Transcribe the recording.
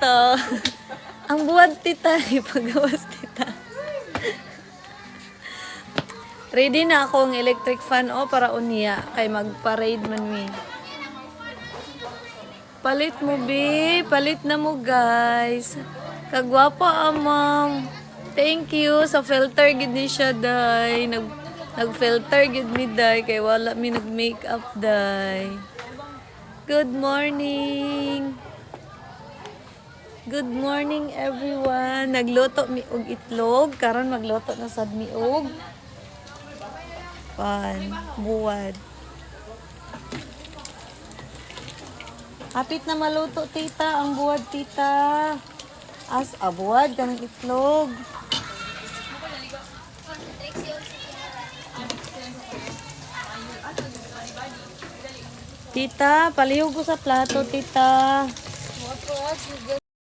tita. Ang buwad tita, ipagawas tita. Ready na akong electric fan para unya kay magpa-raid man mi. Palit mo bi, palit na mo guys. Kagwapa ma'am. Thank you sa filter gid ni siya day. Nag-filter gid mi day kay wala mi nag-makeup day. Good morning. Good morning everyone. Nagluto mi og itlog, karon magluto na sad mi og buwad. Hapit na maluto tita ang buwad tita. Buwad kanang itlog. Tita, palihog ko sa plato tita.